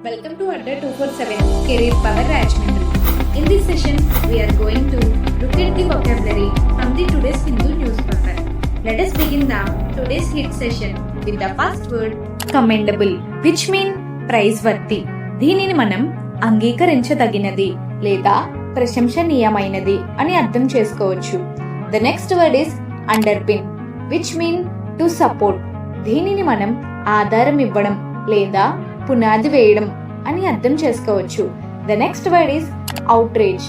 Welcome to Adda 247 Career Power Rajmundry. In this session, we are going to look at the vocabulary from the today's Hindu newspaper. Let us begin the today's hit session with the first word commendable, which mean praiseworthy. దీనిని మనం అంగీకరించదగినది లేదా ప్రశంసనీయమైనది అని అర్థం చేసుకోవచ్చు. The next word is underpin, which mean to support. దీనిని మనం ఆధారం ఇవ్వడం లేదా పునాది వేయడం అని అర్థం చేసుకోవచ్చు. The next word is outrage,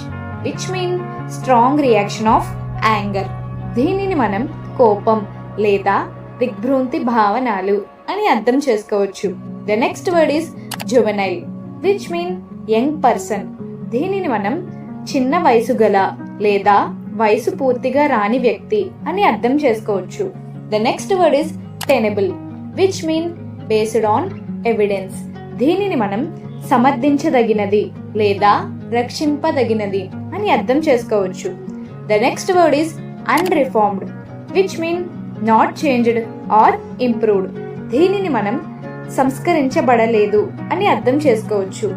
which mean strong reaction of anger. దీనిని మనం కోపం లేదా దిగ్భ్రాంతి భావనలు అని అర్థం చేసుకోవచ్చు. The next word is juvenile, which mean young person. దీనిని మనం చిన్న వయసు గల లేదా వయసు పూర్తిగా రాని వ్యక్తి అని అర్థం చేసుకోవచ్చు. The next word is tenable, which mean based on evidence. దీనిని మనం సమర్థించదగినది లేదా రక్షింపదగినది అని అర్థం చేసుకోవచ్చు. The next word is unreformed, which mean not changed or improved. దీనిని మనం సంస్కరించబడలేదు అని అర్థం చేసుకోవచ్చు.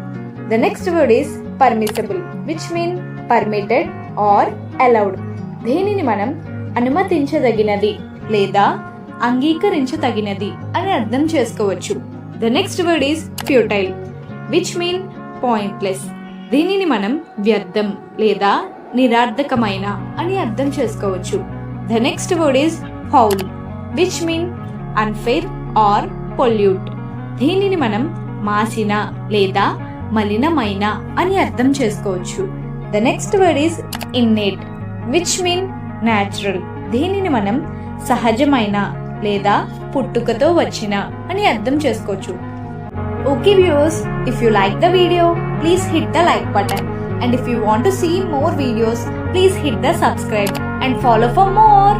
The next word is permissible, which mean permitted or allowed. దీనిని మనం అనుమతించదగినది లేదా అంగీకరించదగినది అని అర్థం చేసుకోవచ్చు. The next word is futile, which mean pointless. దీనిని మనం వ్యర్థం లేదా నిరర్థకమైన అని అర్థం చేసుకోవచ్చు. The next word is foul, which mean unfair or pollute. దీనిని మనం మాసిన లేదా మలినమైన అని అర్థం చేసుకోవచ్చు. The next word is innate, which mean natural. దీనిని మనం సహజమైన లేదా పుట్టుకతో వచ్చిన అని అర్థం చేసుకోవచ్చు. Okay viewers, if you like the video, please hit the like button, and if you want to see more videos, please hit the subscribe and follow for more.